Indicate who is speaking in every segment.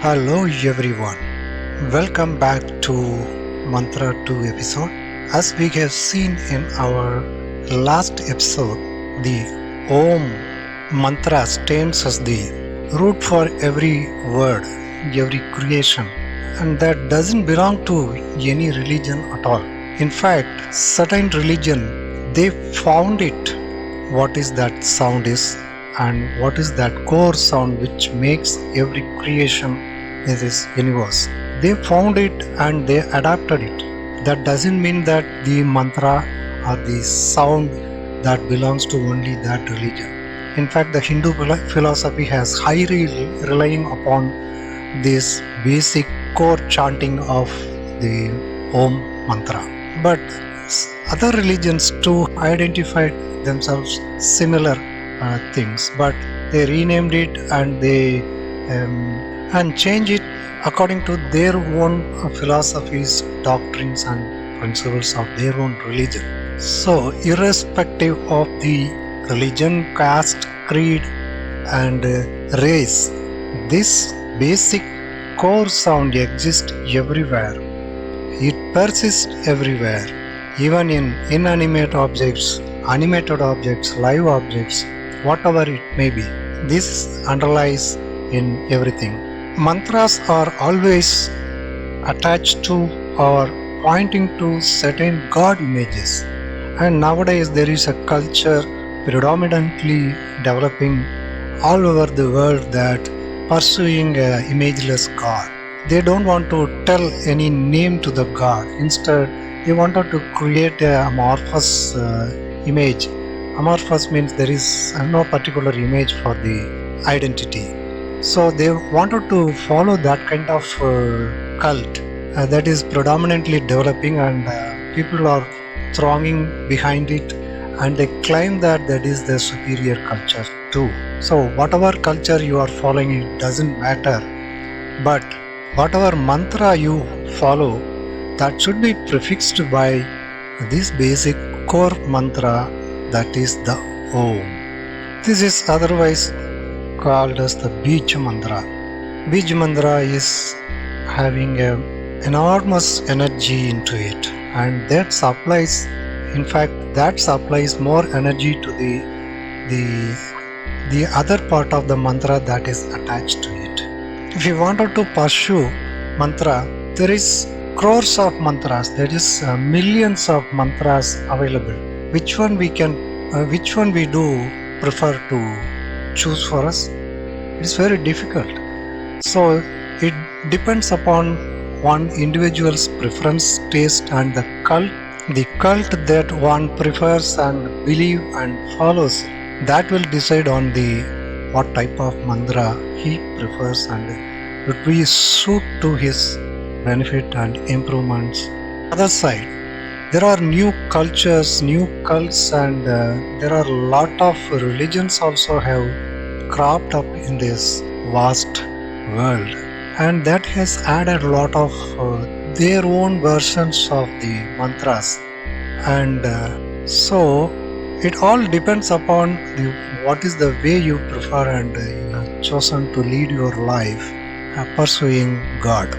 Speaker 1: Hello everyone. Welcome back to Mantra 2 episode. As we have seen in our last episode, the Om mantra stands as the root for every word, every creation, and that doesn't belong to any religion at all. In fact, certain religion they found it what is that sound is and what is that core sound which makes every creation in this universe. They found it and they adapted it. That doesn't mean that the mantra or the sound that belongs to only that religion. In fact, the Hindu philosophy has highly relying upon this basic core chanting of the Om mantra. But other religions too identified themselves similar things, but they renamed it and they and change it according to their own philosophies, doctrines, and principles of their own religion. So, irrespective of the religion, caste, creed, and race, this basic core sound exists everywhere. It persists everywhere, even in inanimate objects, animated objects, live objects, whatever it may be. This underlies in everything. Mantras are always attached to or pointing to certain God images. And nowadays there is a culture predominantly developing all over the world that pursuing a imageless God. They don't want to tell any name to the God. Instead, they wanted to create a amorphous image. Amorphous means there is no particular image for the identity. So they wanted to follow that kind of cult that is predominantly developing, and people are thronging behind it, and they claim that that is the superior culture too. So whatever culture you are following, it doesn't matter, but whatever mantra you follow, that should be prefixed by this basic core mantra, that is the Om. This is otherwise called as the Bij mantra. Bij mantra is having an enormous energy into it, and that supplies, in fact, that supplies more energy to the other part of the mantra that is attached to it. If you wanted to pursue mantra, there is crores of mantras. There is millions of mantras available. Which one we do prefer to choose for us? It's very difficult. So it depends upon one individual's preference, taste, and the cult that one prefers and believe and follows. That will decide on what type of mantra he prefers and would be suit to his benefit and improvements. Other side, there are new cultures, new cults, and there are a lot of religions also have cropped up in this vast world, and that has added a lot of their own versions of the mantras, and so it all depends upon what is the way you prefer, and you have chosen to lead your life pursuing God.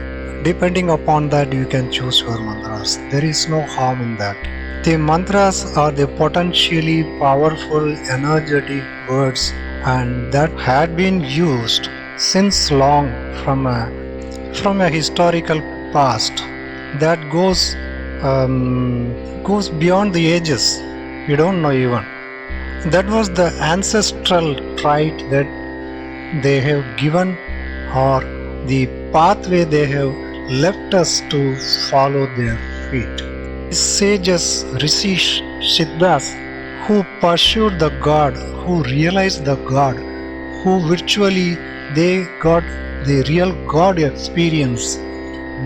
Speaker 1: Depending upon that, you can choose your mantras. There is no harm in that. The mantras are the potentially powerful, energetic words, and that had been used since long from a historical past that goes beyond the ages. We don't know even. That was the ancestral trait that they have given, or the pathway they have left us to follow their feet. Sages, rishis, siddhas, who pursued the God, who realized the God, who virtually they got the real God experience,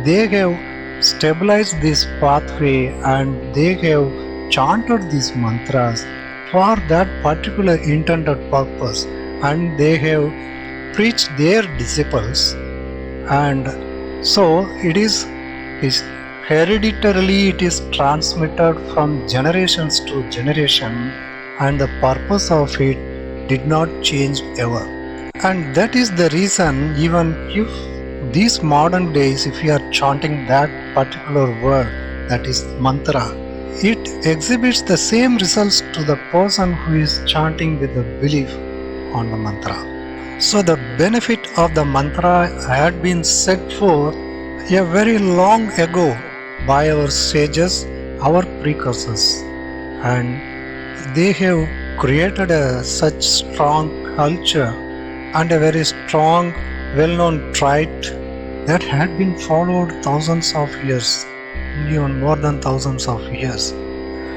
Speaker 1: they have stabilized this pathway and they have chanted these mantras for that particular intended purpose, and they have preached their disciples, and so it is hereditarily it is transmitted from generations to generation, and the purpose of it did not change ever. And that is the reason, even if these modern days, if you are chanting that particular word, that is mantra, it exhibits the same results to the person who is chanting with the belief on the mantra. So the benefit of the mantra had been set forth a very long ago by our sages, our precursors, and they have created such strong culture and a very strong, well-known trait that had been followed thousands of years, even more than thousands of years.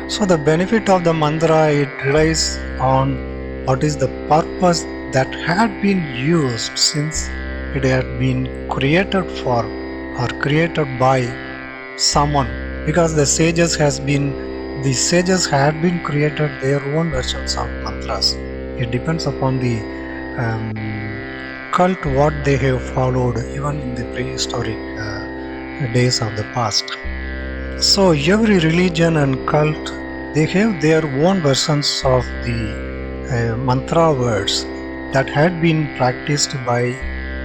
Speaker 1: So the benefit of the mantra, it relies on what is the purpose that had been used since it had been created for or created by someone, because the sages had been created their own versions of mantras. It depends upon the cult what they have followed even in the prehistoric days of the past. So every religion and cult, they have their own versions of the mantra words that had been practiced by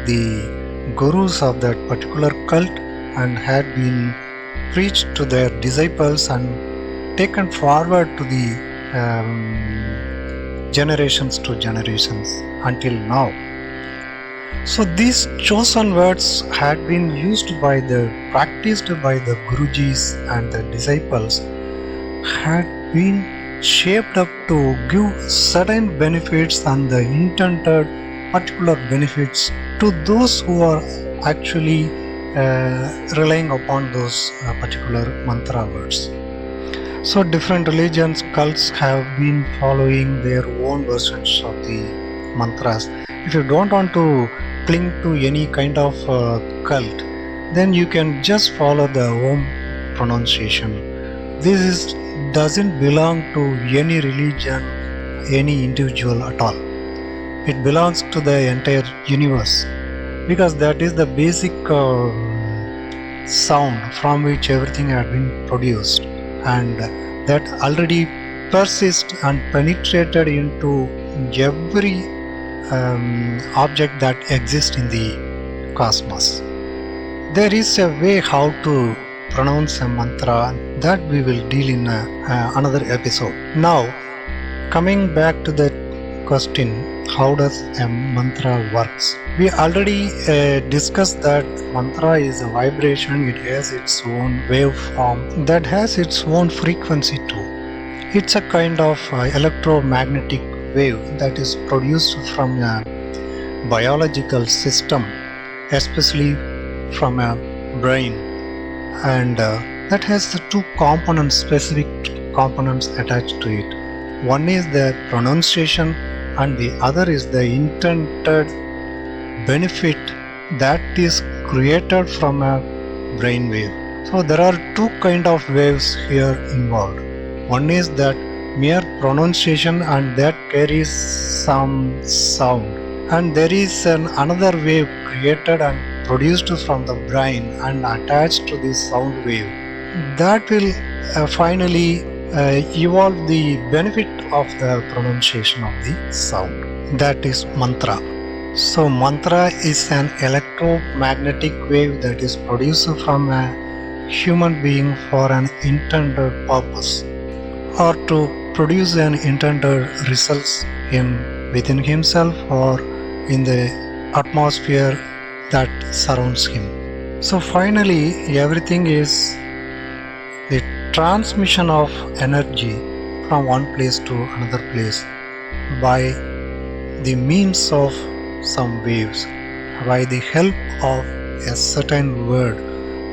Speaker 1: the gurus of that particular cult and had been preached to their disciples and taken forward to the generations to generations until now. So these chosen words had been practiced by the Gurujis and the disciples, had been shaped up to give certain benefits and the intended particular benefits to those who are actually relying upon those particular mantra words. So different religions, cults have been following their own versions of the mantras. If you don't want to cling to any kind of cult, then you can just follow the Om pronunciation. This doesn't belong to any religion, any individual at all. It belongs to the entire universe, because that is the basic sound from which everything had been produced, and that already persists and penetrated into every object that exists in the cosmos. There is a way how to pronounce a mantra that we will deal in another episode. Now, coming back to the question, how does a mantra works? We already discussed that mantra is a vibration. It has its own waveform that has its own frequency too. It's a kind of electromagnetic wave that is produced from a biological system, especially from a brain, and that has the two components, specific components attached to it. One is the pronunciation and the other is the intended benefit that is created from a brain wave. So there are two kind of waves here involved. One is that mere pronunciation, and that carries some sound, and there is another wave created and produced from the brain and attached to this sound wave that will finally evolve the benefit of the pronunciation of the sound. That is mantra. So mantra is an electromagnetic wave that is produced from a human being for an intended purpose, or to produce an intended results within himself or in the atmosphere that surrounds him. So finally, everything is the transmission of energy from one place to another place by the means of some waves, by the help of a certain word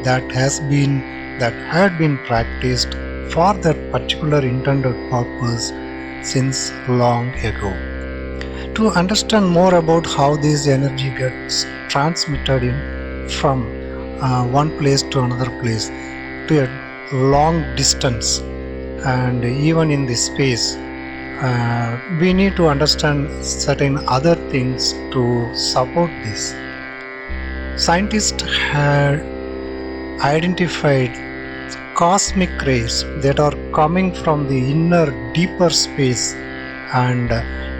Speaker 1: that had been practiced for that particular intended purpose since long ago. To understand more about how this energy gets transmitted from one place to another place, to a long distance, and even in the space, we need to understand certain other things to support this. Scientists had identified cosmic rays that are coming from the inner deeper space, and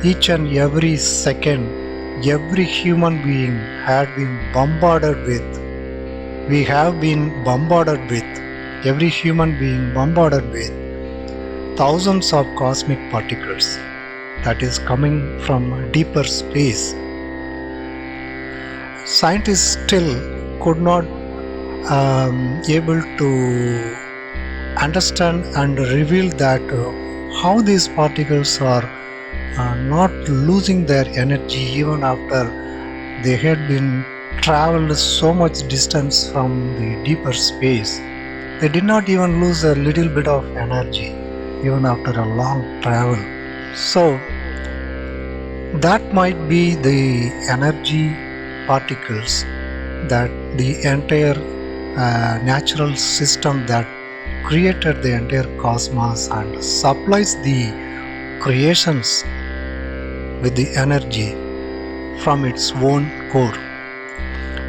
Speaker 1: each and every second every human being had been bombarded with, we have been bombarded with, every human being bombarded with thousands of cosmic particles that is coming from deeper space. Scientists still could not able to understand and reveal that how these particles are not losing their energy even after they had been traveled so much distance from the deeper space. They did not even lose a little bit of energy even after a long travel. So that might be the energy particles that the entire natural system that created the entire cosmos and supplies the creations with the energy from its own core.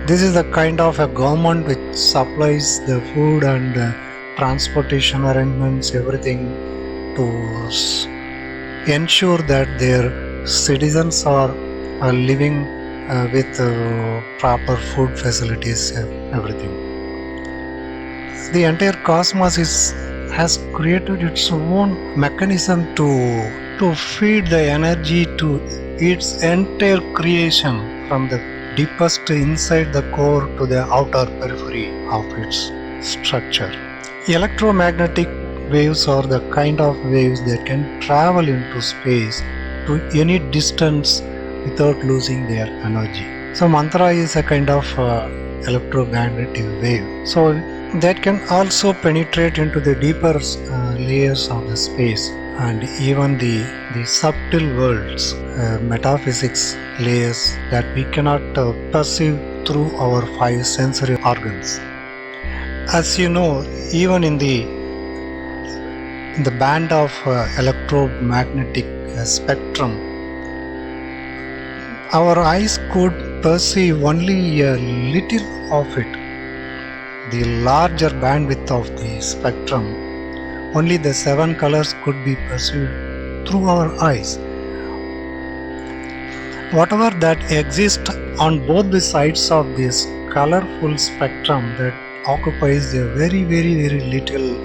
Speaker 1: This is the kind of a government which supplies the food and transportation arrangements, everything to ensure that their citizens are living with proper food facilities, everything. The entire cosmos has created its own mechanism to feed the energy to its entire creation from the deepest inside the core to the outer periphery of its structure. Electromagnetic waves are the kind of waves that can travel into space to any distance without losing their energy. So mantra is a kind of electromagnetic wave. So that can also penetrate into the deeper layers of the space and even the subtle worlds, metaphysics layers that we cannot perceive through our five sensory organs. As you know, even in the band of electromagnetic spectrum, our eyes could perceive only a little of it. The larger bandwidth of the spectrum, only the 7 colors could be perceived through our eyes. Whatever that exists on both the sides of this colorful spectrum that occupies a very little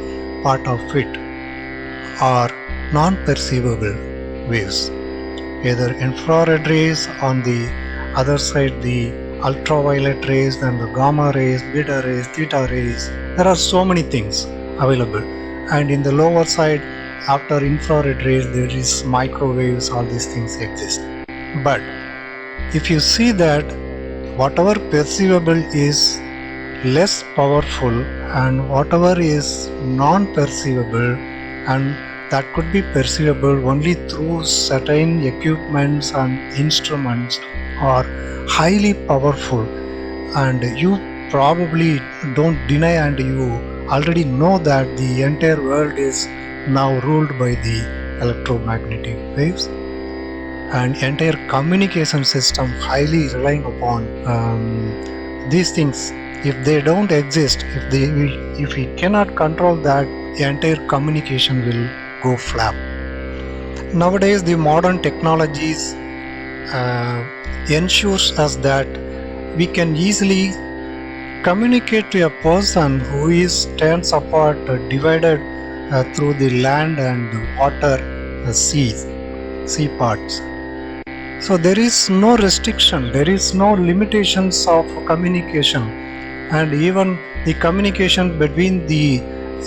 Speaker 1: part of it are non-perceivable waves. Either infrared rays, on the other side the ultraviolet rays, and the gamma rays, beta rays, theta rays. There are so many things available. And in the lower side, after infrared rays, there is microwaves, all these things exist. But if you see that whatever perceivable is less powerful and whatever is non-perceivable and that could be perceivable only through certain equipments and instruments are highly powerful, and you probably don't deny and you already know that the entire world is now ruled by the electromagnetic waves, and entire communication system highly relying upon these things. If they don't exist, if we cannot control that, the entire communication will go flap. Nowadays the modern technologies ensures us that we can easily communicate to a person who is stands apart, divided through the land and water, sea parts. So there is no restriction, there is no limitations of communication, and even the communication between the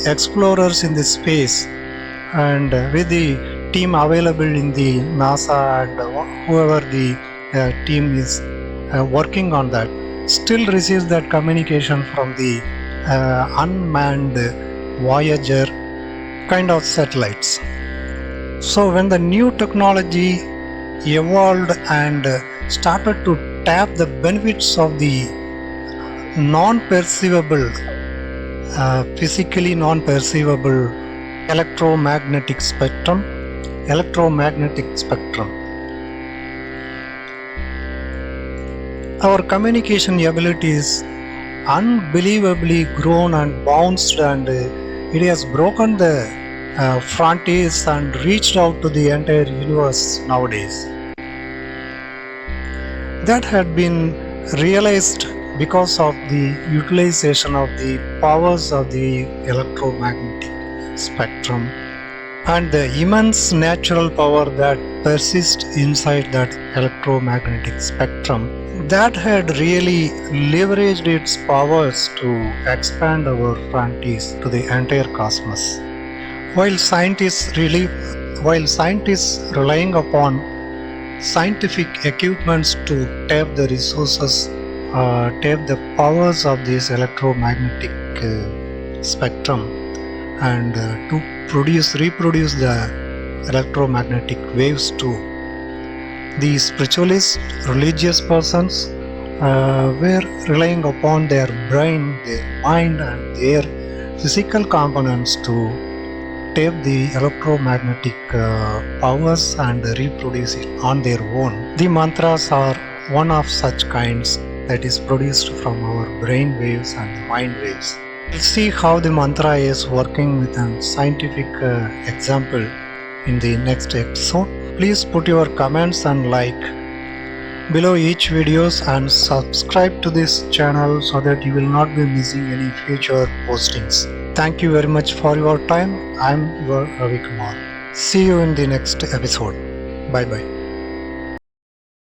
Speaker 1: explorers in the space and with the team available in the NASA and whoever the team is working on that still receives that communication from the unmanned Voyager kind of satellites. So when the new technology evolved and started to tap the benefits of the non-perceivable, physically non-perceivable electromagnetic spectrum, our communication abilities unbelievably grown and bounced, and it has broken the frontiers and reached out to the entire universe nowadays. that had been realized because of the utilization of the powers of the electromagnetic spectrum and the immense natural power that persists inside that electromagnetic spectrum that had really leveraged its powers to expand our frontiers to the entire cosmos. While scientists relying upon scientific equipments to tap the resources, tap the powers of this electromagnetic spectrum, and to reproduce the electromagnetic waves too. The spiritualist, religious persons were relying upon their brain, their mind, and their physical components to tap the electromagnetic powers and reproduce it on their own. The mantras are one of such kinds that is produced from our brain waves and mind waves. We'll see how the mantra is working with a scientific example in the next episode. Please put your comments and like below each videos and subscribe to this channel so that you will not be missing any future postings. Thank you very much for your time. I'm your Ravi Kumar. See you in the next episode. Bye bye.